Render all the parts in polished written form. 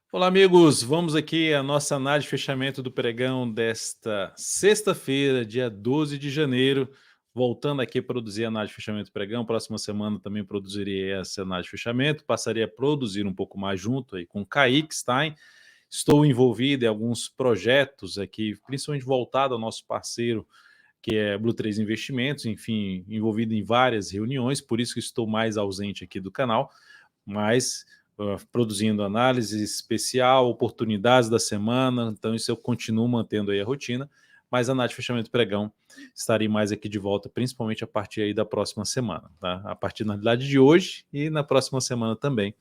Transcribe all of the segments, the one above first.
Olá, amigos. Vamos aqui à nossa análise de fechamento do pregão desta sexta-feira, dia 12 de janeiro. Voltando aqui a produzir a análise de fechamento do pregão. Próxima semana também produzirei essa análise de fechamento. Passarei a produzir um pouco mais junto aí com o Kaique Stein. Estou envolvido em alguns projetos aqui, principalmente voltado ao nosso parceiro, que é Blue 3 Investimentos. Enfim, envolvido em várias reuniões, por isso que estou mais ausente aqui do canal, mas produzindo análise especial, oportunidades da semana, então isso eu continuo mantendo aí a rotina, mas a análise de fechamento pregão estarei mais aqui de volta, principalmente a partir aí da próxima semana, tá? A partir, na realidade, de hoje e na próxima semana também.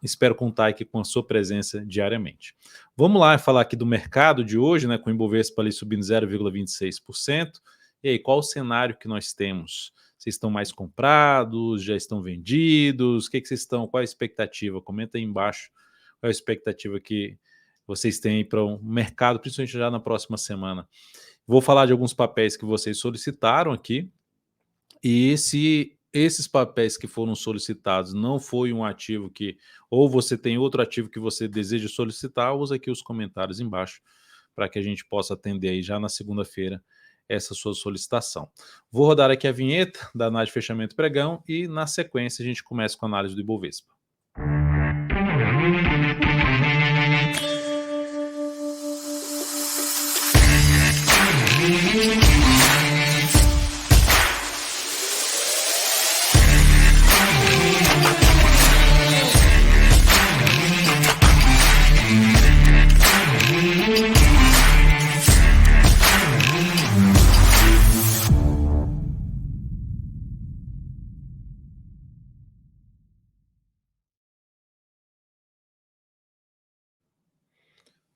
Espero contar aqui com a sua presença diariamente. Vamos lá falar aqui do mercado de hoje, né, com o Ibovespa ali subindo 0,26%. E aí, qual o cenário que nós temos? Vocês estão mais comprados? Já estão vendidos? O que vocês estão? Qual a expectativa? Comenta aí embaixo qual a expectativa que vocês têm para o mercado, principalmente já na próxima semana. Vou falar de alguns papéis que vocês solicitaram aqui, e se esses papéis que foram solicitados não foi um ativo que, ou você tem outro ativo que você deseja solicitar, usa aqui os comentários embaixo para que a gente possa atender aí já na segunda-feira essa sua solicitação. Vou rodar aqui a vinheta da análise de fechamento pregão e na sequência a gente começa com a análise do Ibovespa.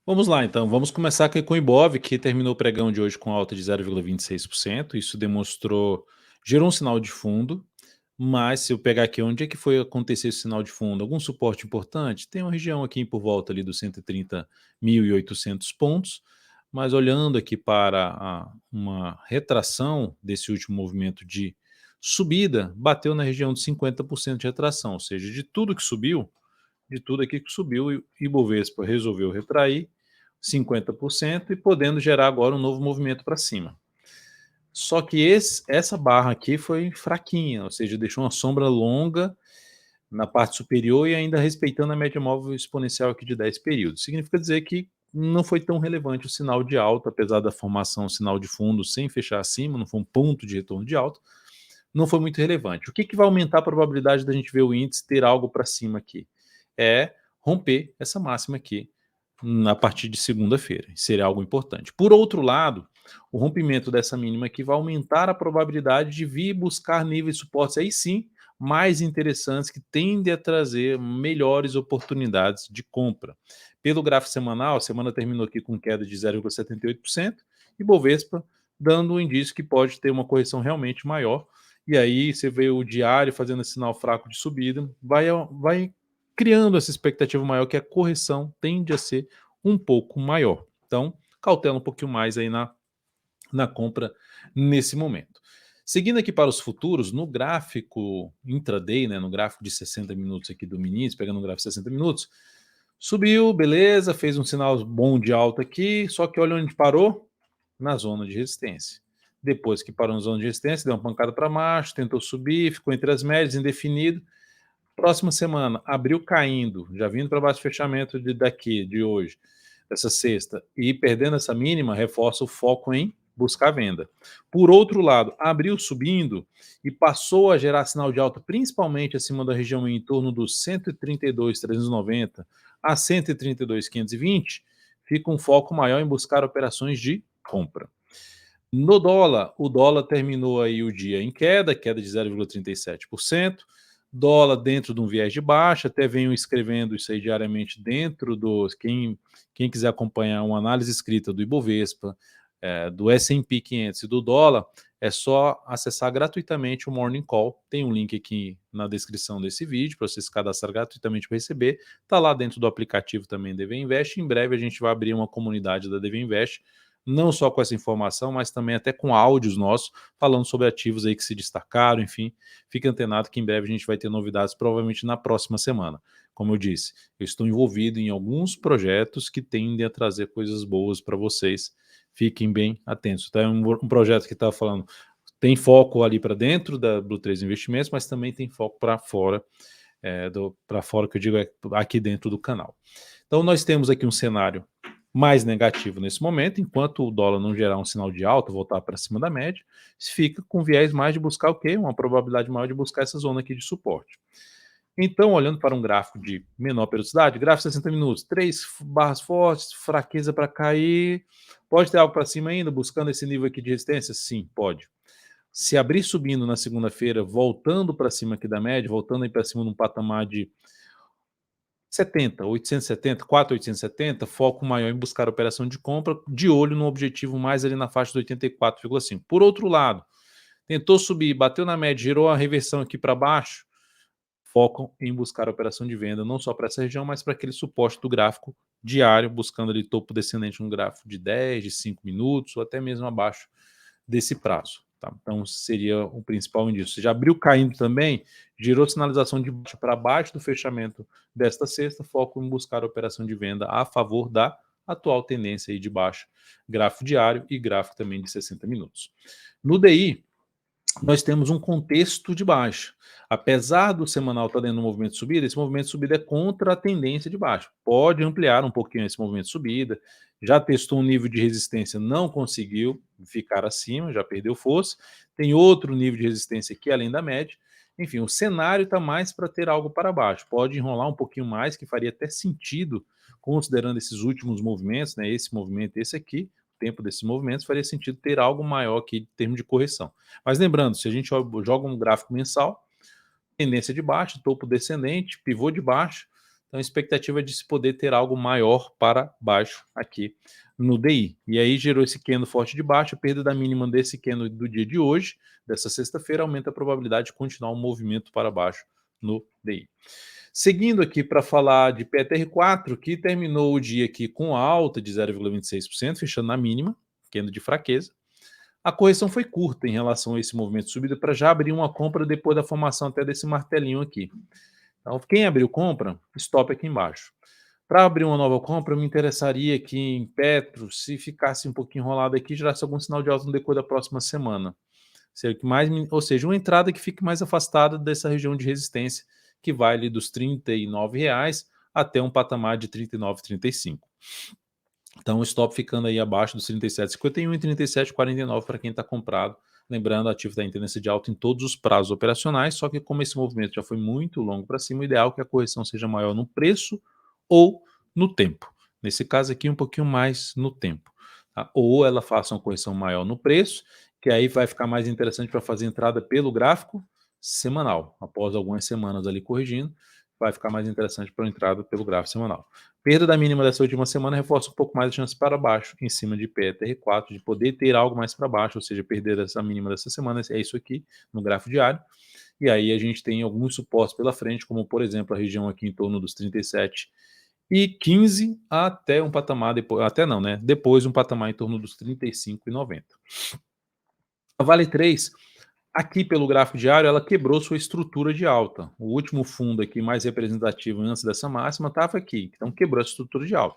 Vamos lá, então. Vamos começar aqui com o Ibov, que terminou o pregão de hoje com alta de 0,26%. Isso gerou um sinal de fundo, mas se eu pegar aqui onde é que foi acontecer esse sinal de fundo, algum suporte importante, tem uma região aqui por volta ali dos 130.800 pontos, mas olhando aqui para uma retração desse último movimento de subida, bateu na região de 50% de retração, ou seja, de tudo que subiu, de tudo aqui que subiu, o Ibovespa resolveu retrair 50% e podendo gerar agora um novo movimento para cima. Só que essa barra aqui foi fraquinha, ou seja, deixou uma sombra longa na parte superior e ainda respeitando a média móvel exponencial aqui de 10 períodos. Significa dizer que não foi tão relevante o sinal de alta, apesar da formação sinal de fundo sem fechar acima, não foi um ponto de retorno de alta, não foi muito relevante. O que vai aumentar a probabilidade da gente ver o índice ter algo para cima aqui? É romper essa máxima aqui a partir de segunda-feira. Seria algo importante. Por outro lado, o rompimento dessa mínima aqui vai aumentar a probabilidade de vir buscar níveis de suportes aí sim mais interessantes que tendem a trazer melhores oportunidades de compra. Pelo gráfico semanal, a semana terminou aqui com queda de 0,78% e Bovespa dando um indício que pode ter uma correção realmente maior. E aí você vê o diário fazendo esse sinal fraco de subida, vai criando essa expectativa maior que a correção tende a ser um pouco maior. Então, cautela um pouquinho mais aí na compra nesse momento. Seguindo aqui para os futuros, no gráfico intraday, né, no gráfico de 60 minutos aqui do Minis, pegando o gráfico de 60 minutos, subiu, beleza, fez um sinal bom de alta aqui, só que olha onde parou, na zona de resistência. Depois que parou na zona de resistência, deu uma pancada para baixo, tentou subir, ficou entre as médias, indefinido. Próxima semana, abriu caindo, já vindo para baixo do fechamento de hoje, dessa sexta, e perdendo essa mínima, reforça o foco em buscar venda. Por outro lado, abriu subindo e passou a gerar sinal de alta, principalmente acima da região em torno dos 132.390 a 132.520, fica um foco maior em buscar operações de compra. No dólar, o dólar terminou aí o dia em queda de 0,37%, dólar dentro de um viés de baixa, até venho escrevendo isso aí diariamente dentro dos, quem quiser acompanhar uma análise escrita do Ibovespa, do S&P 500 e do dólar, é só acessar gratuitamente o Morning Call, tem um link aqui na descrição desse vídeo para você se cadastrar gratuitamente para receber, está lá dentro do aplicativo também DV Invest, em breve a gente vai abrir uma comunidade da DV Invest, não só com essa informação, mas também até com áudios nossos, falando sobre ativos aí que se destacaram, enfim. Fique antenado que em breve a gente vai ter novidades, provavelmente na próxima semana. Como eu disse, eu estou envolvido em alguns projetos que tendem a trazer coisas boas para vocês. Fiquem bem atentos. Tá? É um projeto que está falando, tem foco ali para dentro da Blue 3 Investimentos, mas também tem foco para fora, para fora que eu digo é aqui dentro do canal. Então nós temos aqui um cenário mais negativo nesse momento, enquanto o dólar não gerar um sinal de alta, voltar para cima da média, fica com viés mais de buscar o quê? Uma probabilidade maior de buscar essa zona aqui de suporte. Então, olhando para um gráfico de menor periodicidade, gráfico 60 minutos, 3 barras fortes, fraqueza para cair, pode ter algo para cima ainda, buscando esse nível aqui de resistência? Sim, pode. Se abrir subindo na segunda-feira, voltando para cima aqui da média, voltando aí para cima num patamar de 70, 870, 4,870, foco maior em buscar operação de compra, de olho no objetivo mais ali na faixa do 84,5. Por outro lado, tentou subir, bateu na média, gerou a reversão aqui para baixo, focam em buscar a operação de venda, não só para essa região, mas para aquele suporte do gráfico diário, buscando ali topo descendente no gráfico de 10, de 5 minutos, ou até mesmo abaixo desse prazo. Tá? Então, seria o principal indício. Já abriu caindo também, girou sinalização de baixo para baixo do fechamento desta sexta, foco em buscar a operação de venda a favor da atual tendência aí de baixa, gráfico diário e gráfico também de 60 minutos. No DI, nós temos um contexto de baixa. Apesar do semanal estar dentro do movimento de subida, esse movimento de subida é contra a tendência de baixa. Pode ampliar um pouquinho esse movimento de subida. Já testou um nível de resistência, não conseguiu ficar acima, já perdeu força. Tem outro nível de resistência aqui além da média. Enfim, o cenário está mais para ter algo para baixo. Pode enrolar um pouquinho mais, que faria até sentido, considerando esses últimos movimentos, né? Esse movimento, esse aqui, o tempo desses movimentos, faria sentido ter algo maior aqui em termos de correção. Mas lembrando, se a gente joga um gráfico mensal, tendência de baixa, topo descendente, pivô de baixo, então a expectativa é de se poder ter algo maior para baixo aqui no DI. E aí gerou esse candle forte de baixo, a perda da mínima desse candle do dia de hoje, dessa sexta-feira, aumenta a probabilidade de continuar um movimento para baixo no DI. Seguindo aqui para falar de PTR4, que terminou o dia aqui com alta de 0,26%, fechando na mínima, candle de fraqueza. A correção foi curta em relação a esse movimento de subida para já abrir uma compra depois da formação até desse martelinho aqui. Então, quem abriu compra, stop aqui embaixo. Para abrir uma nova compra, eu me interessaria aqui em Petro, se ficasse um pouquinho enrolado aqui, gerasse algum sinal de alta no decorrer da próxima semana. Ou seja, uma entrada que fique mais afastada dessa região de resistência, que vai ali dos R$ 39,00 até um patamar de R$ 39,35. Então, o stop ficando aí abaixo dos 37,51 e 37,49 para quem está comprado. Lembrando, o ativo está em tendência de alta em todos os prazos operacionais, só que como esse movimento já foi muito longo para cima, o ideal é que a correção seja maior no preço ou no tempo. Nesse caso aqui, um pouquinho mais no tempo. Tá? Ou ela faça uma correção maior no preço, que aí vai ficar mais interessante para fazer entrada pelo gráfico semanal. Após algumas semanas ali corrigindo, vai ficar mais interessante para a entrada pelo gráfico semanal. Perda da mínima dessa última semana reforça um pouco mais a chance para baixo, em cima de PTR4, de poder ter algo mais para baixo, ou seja, perder essa mínima dessa semana, é isso aqui, no gráfico diário. E aí a gente tem alguns suportes pela frente, como por exemplo a região aqui em torno dos 37,15 até um patamar, até não, né? Depois um patamar em torno dos 35,90. A Vale 3, aqui pelo gráfico diário, ela quebrou sua estrutura de alta. O último fundo aqui mais representativo antes dessa máxima estava aqui, então quebrou essa estrutura de alta.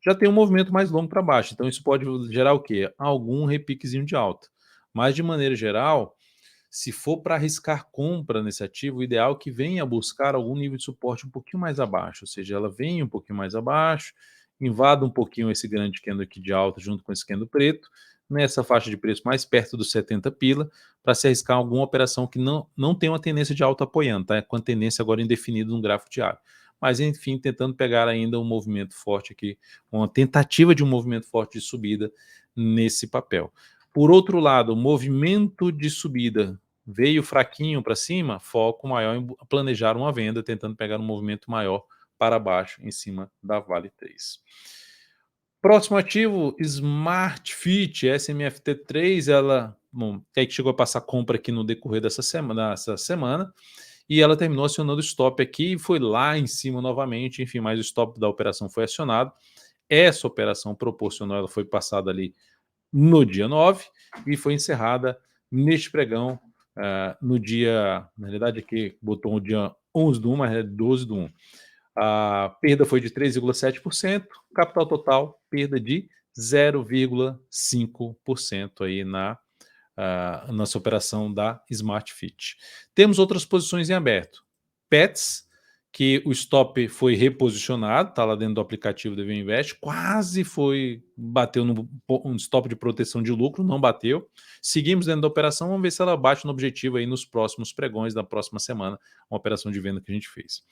Já tem um movimento mais longo para baixo, então isso pode gerar o quê? Algum repiquezinho de alta. Mas de maneira geral, se for para arriscar compra nesse ativo, o ideal é que venha buscar algum nível de suporte um pouquinho mais abaixo, ou seja, ela venha um pouquinho mais abaixo, invada um pouquinho esse grande candle aqui de alta junto com esse candle preto, nessa faixa de preço mais perto dos 70 pila, para se arriscar alguma operação que não tem uma tendência de alta apoiando, tá? Com a tendência agora indefinida no gráfico diário. Mas enfim, tentando pegar ainda um movimento forte aqui, uma tentativa de um movimento forte de subida nesse papel. Por outro lado, o movimento de subida veio fraquinho para cima, foco maior em planejar uma venda, tentando pegar um movimento maior para baixo em cima da Vale 3. Próximo ativo, Smart Fit, SMFT3, ela que chegou a passar compra aqui no decorrer dessa semana, e ela terminou acionando o stop aqui e foi lá em cima novamente, enfim, mas o stop da operação foi acionado. Essa operação proporcional, ela foi passada ali no dia 9 e foi encerrada neste pregão no dia, na realidade aqui botou o dia 11 do 1, mas é 12 do 1. A perda foi de 3,7%, capital total, perda de 0,5% aí na nossa operação da Smart Fit. Temos outras posições em aberto. Pets, que o stop foi reposicionado, está lá dentro do aplicativo da VU Invest, quase bateu um stop de proteção de lucro, não bateu. Seguimos dentro da operação, vamos ver se ela bate no objetivo aí nos próximos pregões da próxima semana, uma operação de venda que a gente fez.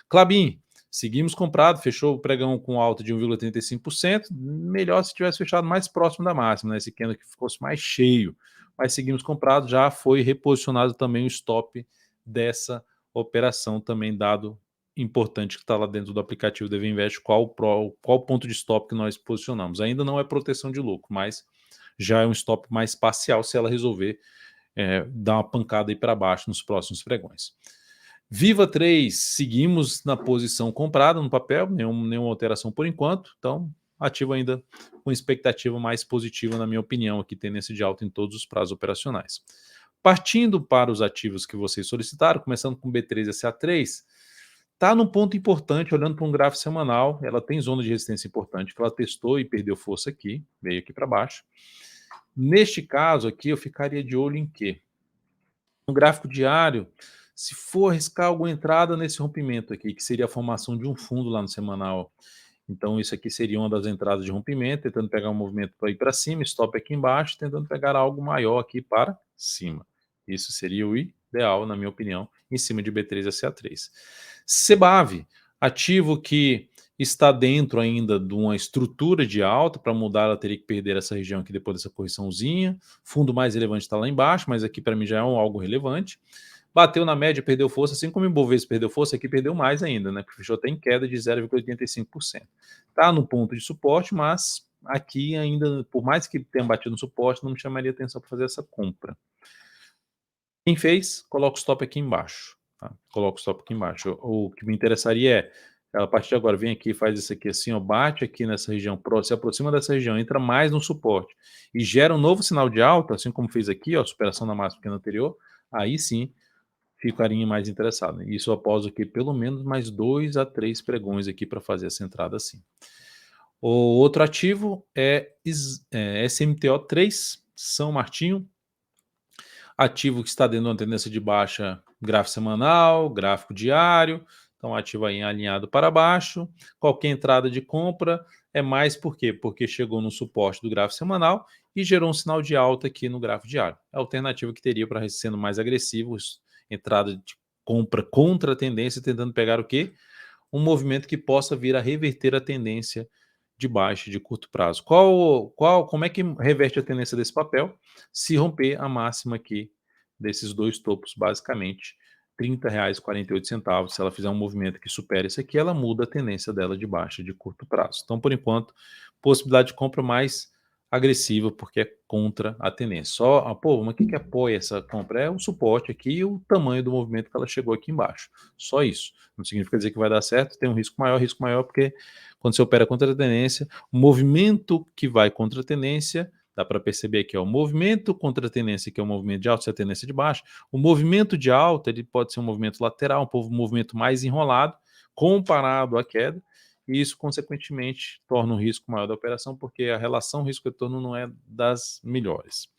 Klabin, seguimos comprado, fechou o pregão com alta de 1,35%, melhor se tivesse fechado mais próximo da máxima, né? Esse candle que fosse mais cheio, mas seguimos comprado, já foi reposicionado também o stop dessa operação, também dado importante que está lá dentro do aplicativo da Invest, qual o ponto de stop que nós posicionamos. Ainda não é proteção de lucro, mas já é um stop mais parcial se ela resolver dar uma pancada aí para baixo nos próximos pregões. Viva 3, seguimos na posição comprada no papel, nenhuma alteração por enquanto, então ativo ainda com expectativa mais positiva, na minha opinião, aqui tendência de alta em todos os prazos operacionais. Partindo para os ativos que vocês solicitaram, começando com B3 e SA3, está num ponto importante, olhando para um gráfico semanal, ela tem zona de resistência importante, que ela testou e perdeu força aqui, veio aqui para baixo. Neste caso aqui, eu ficaria de olho em quê? No gráfico diário, se for arriscar alguma entrada nesse rompimento aqui, que seria a formação de um fundo lá no semanal, então isso aqui seria uma das entradas de rompimento, tentando pegar um movimento para ir para cima, stop aqui embaixo, tentando pegar algo maior aqui para cima. Isso seria o ideal, na minha opinião, em cima de B3 e SA3. CBAV, ativo que está dentro ainda de uma estrutura de alta, para mudar ela teria que perder essa região aqui depois dessa correçãozinha, fundo mais relevante está lá embaixo, mas aqui para mim já é algo relevante. Bateu na média, perdeu força, assim como o Ibovespa perdeu força, aqui perdeu mais ainda, né? Porque fechou até em queda de 0,85%. Está no ponto de suporte, mas aqui ainda, por mais que tenha batido no suporte, não me chamaria atenção para fazer essa compra. Quem fez, coloca o stop aqui embaixo. Tá? Coloca o stop aqui embaixo. O que me interessaria é, a partir de agora, vem aqui, faz isso aqui assim, ó, bate aqui nessa região, se aproxima dessa região, entra mais no suporte e gera um novo sinal de alta, assim como fez aqui, ó, superação da máxima pequena anterior, aí sim ficaria mais interessado. Isso após aqui pelo menos mais 2 a 3 pregões aqui para fazer essa entrada assim. O outro ativo é SMTO3, São Martinho, ativo que está dentro de uma tendência de baixa, gráfico semanal, gráfico diário, então ativo aí alinhado para baixo. Qualquer entrada de compra é mais por quê? Porque chegou no suporte do gráfico semanal e gerou um sinal de alta aqui no gráfico diário. É a alternativa que teria para sendo mais agressivo, entrada de compra contra a tendência, tentando pegar o quê? Um movimento que possa vir a reverter a tendência de baixa de curto prazo. Como é que reverte a tendência desse papel? Se romper a máxima aqui desses dois topos, basicamente, R$ 30,48. Se ela fizer um movimento que supere isso aqui, ela muda a tendência dela de baixa de curto prazo. Então, por enquanto, possibilidade de compra mais agressiva, porque é contra a tendência. Mas o que apoia essa compra? É o suporte aqui e o tamanho do movimento que ela chegou aqui embaixo. Só isso. Não significa dizer que vai dar certo, tem um risco maior, porque quando você opera contra a tendência, o movimento que vai contra a tendência, dá para perceber aqui, ó, o movimento contra a tendência, que é o movimento de alta, se é a tendência de baixa, o movimento de alta, ele pode ser um movimento lateral, um movimento mais enrolado, comparado à queda, e isso, consequentemente, torna o risco maior da operação, porque a relação risco-retorno não é das melhores.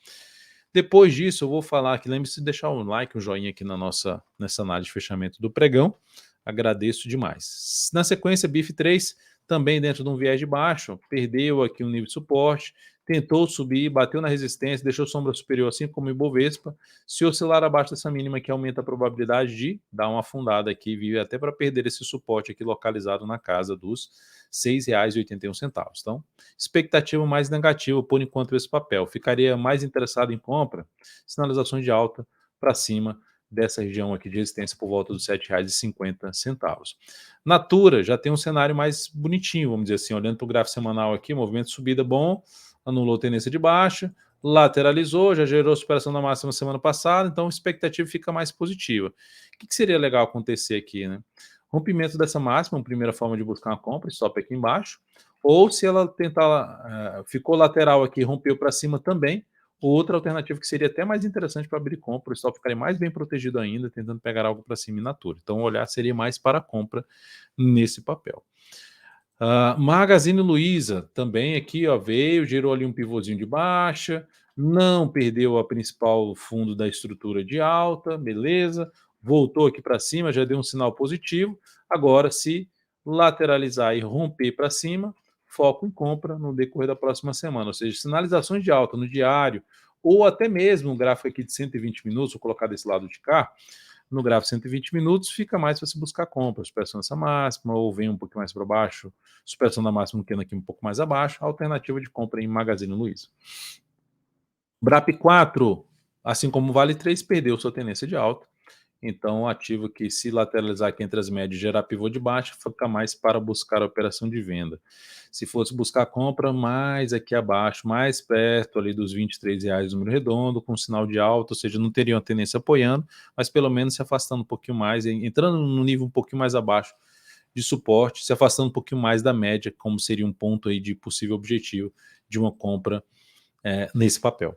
Depois disso, eu vou falar que lembre-se de deixar um like, um joinha aqui nessa análise de fechamento do pregão. Agradeço demais. Na sequência, BIF 3, também dentro de um viés de baixo, perdeu aqui um nível de suporte, tentou subir, bateu na resistência, deixou sombra superior, assim como o Ibovespa. Se oscilar abaixo dessa mínima aqui, aumenta a probabilidade de dar uma afundada aqui, vive até para perder esse suporte aqui localizado na casa dos R$ 6,81. Então, expectativa mais negativa por enquanto esse papel. Ficaria mais interessado em compra, sinalizações de alta para cima dessa região aqui de resistência por volta dos R$ 7,50. Natura já tem um cenário mais bonitinho, vamos dizer assim, olhando para o gráfico semanal aqui, movimento de subida bom, anulou tendência de baixa, lateralizou, já gerou superação da máxima semana passada, então a expectativa fica mais positiva. O que seria legal acontecer aqui, né? Rompimento dessa máxima, uma primeira forma de buscar uma compra, stop aqui embaixo, ou se ela tentar, ficou lateral aqui, rompeu para cima também, outra alternativa que seria até mais interessante para abrir compra, o stop ficaria mais bem protegido ainda, tentando pegar algo para cima in natura. Então o olhar seria mais para a compra nesse papel. Magazine Luiza também aqui, ó, veio, gerou ali um pivôzinho de baixa, não perdeu a principal fundo da estrutura de alta, beleza, voltou aqui para cima, já deu um sinal positivo. Agora, se lateralizar e romper para cima, foco em compra no decorrer da próxima semana, ou seja, sinalizações de alta no diário, ou até mesmo um gráfico aqui de 120 minutos, vou colocar desse lado de cá, no gráfico 120 minutos, fica mais para se buscar compra, superação dessa máxima, ou vem um pouquinho mais para baixo, superação da máxima que aqui um pouco mais abaixo, alternativa de compra em Magazine Luiza. BRAP 4, assim como Vale 3, perdeu sua tendência de alta, então ativo que se lateralizar aqui entre as médias e gerar pivô de baixa, fica mais para buscar a operação de venda. Se fosse buscar compra, mais aqui abaixo, mais perto ali dos R$ 23 número redondo, com sinal de alta, ou seja, não teria uma tendência apoiando, mas pelo menos se afastando um pouquinho mais, entrando no nível um pouquinho mais abaixo de suporte, se afastando um pouquinho mais da média, como seria um ponto aí de possível objetivo de uma compra nesse papel.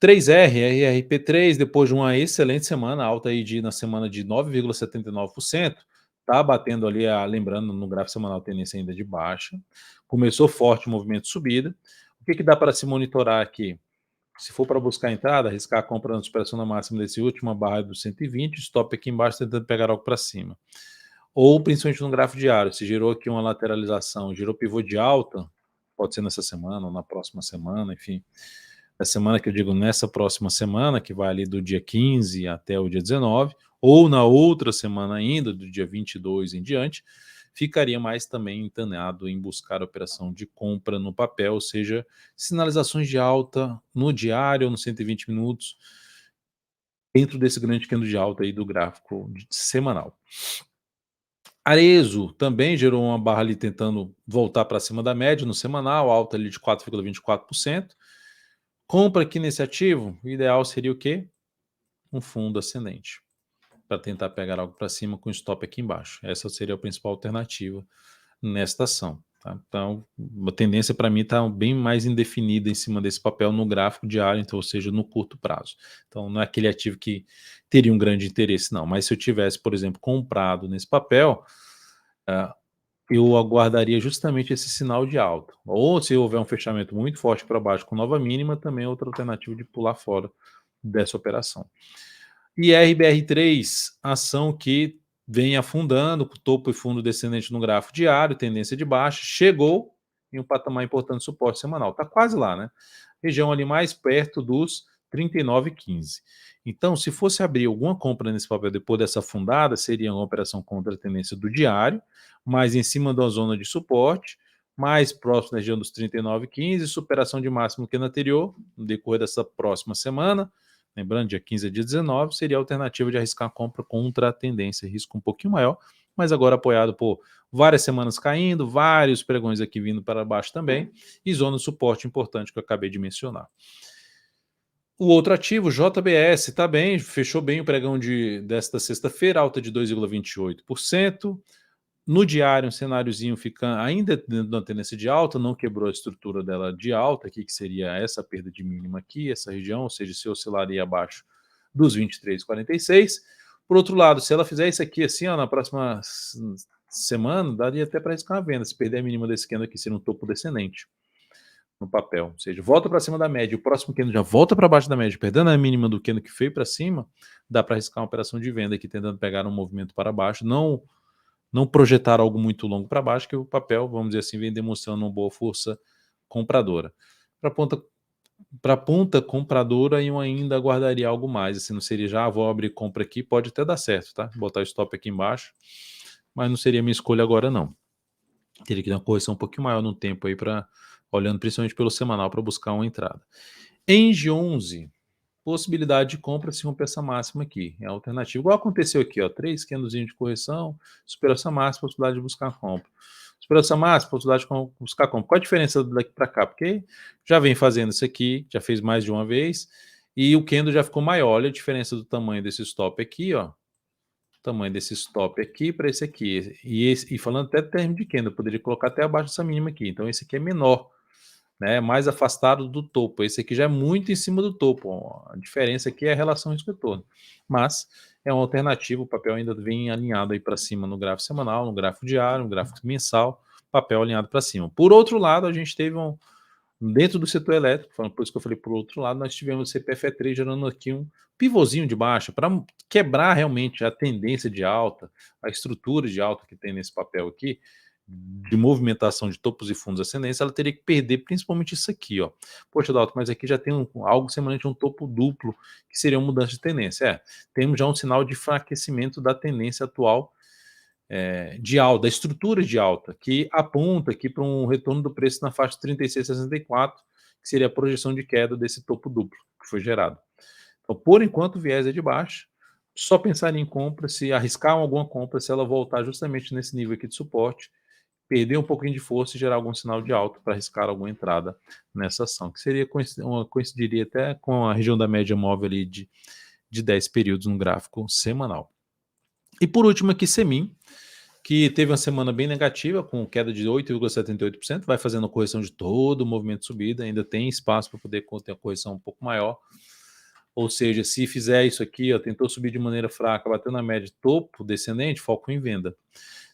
3R, RRP3, depois de uma excelente semana, alta aí na semana de 9,79%, está batendo ali, lembrando, no gráfico semanal, tendência ainda de baixa, começou forte o movimento de subida. O que dá para se monitorar aqui? Se for para buscar a entrada, arriscar a compra na superação da máxima desse último, barra do 120, stop aqui embaixo tentando pegar algo para cima. Ou principalmente no gráfico diário, se gerou aqui uma lateralização, gerou pivô de alta, pode ser nessa semana ou na próxima semana, enfim, a semana que eu digo nessa próxima semana, que vai ali do dia 15 até o dia 19, ou na outra semana ainda, do dia 22 em diante, ficaria mais também entanado em buscar a operação de compra no papel, ou seja, sinalizações de alta no diário ou no 120 minutos, dentro desse grande candle de alta aí do gráfico semanal. Arezo também gerou uma barra ali tentando voltar para cima da média no semanal, alta ali de 4,24%. Compra aqui nesse ativo, o ideal seria o quê? Um fundo ascendente, para tentar pegar algo para cima com stop aqui embaixo. Essa seria a principal alternativa nesta ação. Tá? Então, a tendência para mim está bem mais indefinida em cima desse papel no gráfico diário, então, ou seja, no curto prazo. Então, não é aquele ativo que teria um grande interesse, não. Mas se eu tivesse, por exemplo, comprado nesse papel, eu aguardaria justamente esse sinal de alta. Ou se houver um fechamento muito forte para baixo com nova mínima, também é outra alternativa de pular fora dessa operação. E RBR3, ação que vem afundando, topo e fundo descendente no gráfico diário, tendência de baixa, chegou em um patamar importante de suporte semanal. Está quase lá, né? Região ali mais perto dos 39,15. Então, se fosse abrir alguma compra nesse papel depois dessa afundada, seria uma operação contra a tendência do diário, mais em cima da zona de suporte, mais próximo da região dos 39,15, superação de máximo que no anterior, no decorrer dessa próxima semana. Lembrando, dia 15 a dia 19, seria a alternativa de arriscar a compra contra a tendência, risco um pouquinho maior, mas agora apoiado por várias semanas caindo, vários pregões aqui vindo para baixo também, e zona de suporte importante que eu acabei de mencionar. O outro ativo, JBS, está bem, fechou bem o pregão desta sexta-feira, alta de 2,28%. No diário, um cenáriozinho fica ainda dentro da tendência de alta, não quebrou a estrutura dela de alta aqui, que seria essa perda de mínima aqui, essa região, ou seja, se oscilaria abaixo dos 23,46. Por outro lado, se ela fizer isso aqui assim, ó, na próxima semana, daria até para arriscar uma venda, se perder a mínima desse candle aqui, seria um topo descendente no papel, ou seja, volta para cima da média, o próximo candle já volta para baixo da média, perdendo a mínima do candle que veio para cima, dá para arriscar uma operação de venda aqui, tentando pegar um movimento para baixo, não projetar algo muito longo para baixo, que o papel, vamos dizer assim, vem demonstrando uma boa força compradora. Para ponta compradora, eu ainda aguardaria algo mais, assim, não seria já, vou abrir compra aqui, pode até dar certo, tá? Botar o stop aqui embaixo, mas não seria minha escolha agora não. Teria que dar uma correção um pouquinho maior no tempo aí, olhando principalmente pelo semanal para buscar uma entrada. Engie 11, possibilidade de compra se romper essa máxima aqui. É a alternativa. Igual aconteceu aqui, ó, 3 candlezinhos de correção, superou essa máxima, possibilidade de buscar compra. Superou essa máxima, possibilidade de buscar compra. Qual a diferença daqui para cá? Porque já vem fazendo isso aqui, já fez mais de uma vez, e o candle já ficou maior. Olha a diferença do tamanho desse stop aqui, ó. O tamanho desse stop aqui para esse aqui. E falando até termo de candle, eu poderia colocar até abaixo dessa mínima aqui. Então esse aqui é menor, né, mais afastado do topo. Esse aqui já é muito em cima do topo. Ó. A diferença aqui é a relação risco-retorno. Mas é uma alternativa, o papel ainda vem alinhado aí para cima no gráfico semanal, no gráfico diário, no gráfico mensal, papel alinhado para cima. Por outro lado, a gente teve dentro do setor elétrico, por isso que eu falei por outro lado, nós tivemos o CPFE3 gerando aqui um pivôzinho de baixa para quebrar realmente a tendência de alta, a estrutura de alta que tem nesse papel aqui, de movimentação de topos e fundos ascendentes, ela teria que perder principalmente isso aqui, ó. Poxa, Dalton, mas aqui já tem algo semelhante a um topo duplo, que seria uma mudança de tendência. Temos já um sinal de enfraquecimento da tendência atual de alta, da estrutura de alta, que aponta aqui para um retorno do preço na faixa 36,64, que seria a projeção de queda desse topo duplo que foi gerado. Então, por enquanto, o viés é de baixo, só pensar em compra, se arriscar alguma compra, se ela voltar justamente nesse nível aqui de suporte, perder um pouquinho de força e gerar algum sinal de alta para arriscar alguma entrada nessa ação, que seria coincidiria até com a região da média móvel ali de 10 períodos no gráfico semanal. E por último aqui, Semin, que teve uma semana bem negativa, com queda de 8,78%, vai fazendo a correção de todo o movimento de subida, ainda tem espaço para poder ter uma correção um pouco maior, ou seja, se fizer isso aqui, ó, tentou subir de maneira fraca, bateu na média topo descendente, foco em venda.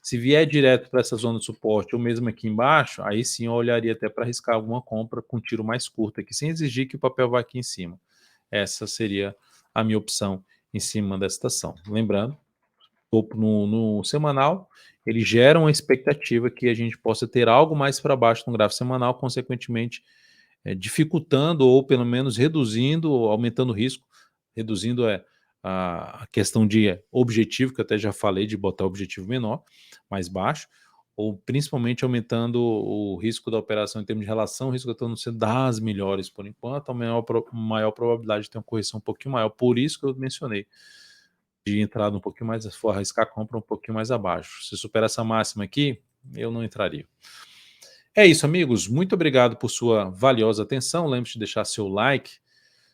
Se vier direto para essa zona de suporte, ou mesmo aqui embaixo, aí sim eu olharia até para arriscar alguma compra com tiro mais curto aqui, sem exigir que o papel vá aqui em cima. Essa seria a minha opção em cima desta ação. Lembrando, topo no semanal, ele gera uma expectativa que a gente possa ter algo mais para baixo no gráfico semanal, consequentemente dificultando ou pelo menos reduzindo, aumentando o risco, reduzindo a questão de objetivo, que eu até já falei de botar objetivo menor, mais baixo, ou principalmente aumentando o risco da operação em termos de relação, o risco de não ser das melhores por enquanto, a maior probabilidade de ter uma correção um pouquinho maior, por isso que eu mencionei de entrada um pouquinho mais, for arriscar a compra um pouquinho mais abaixo. Se superar essa máxima aqui, eu não entraria. É isso, amigos. Muito obrigado por sua valiosa atenção. Lembre-se de deixar seu like,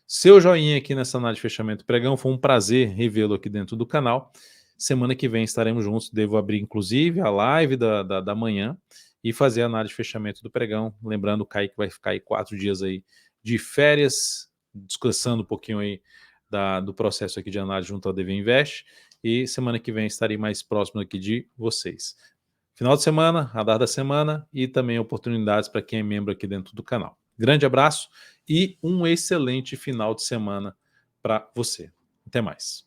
seu joinha aqui nessa análise de fechamento pregão. Foi um prazer revê-lo aqui dentro do canal. Semana que vem estaremos juntos. Devo abrir, inclusive, a live da manhã e fazer a análise de fechamento do pregão. Lembrando, o Kaique vai ficar aí 4 dias aí de férias, descansando um pouquinho aí do processo aqui de análise junto ao DV Invest. E semana que vem estarei mais próximo aqui de vocês. Final de semana, radar da semana e também oportunidades para quem é membro aqui dentro do canal. Grande abraço e um excelente final de semana para você. Até mais.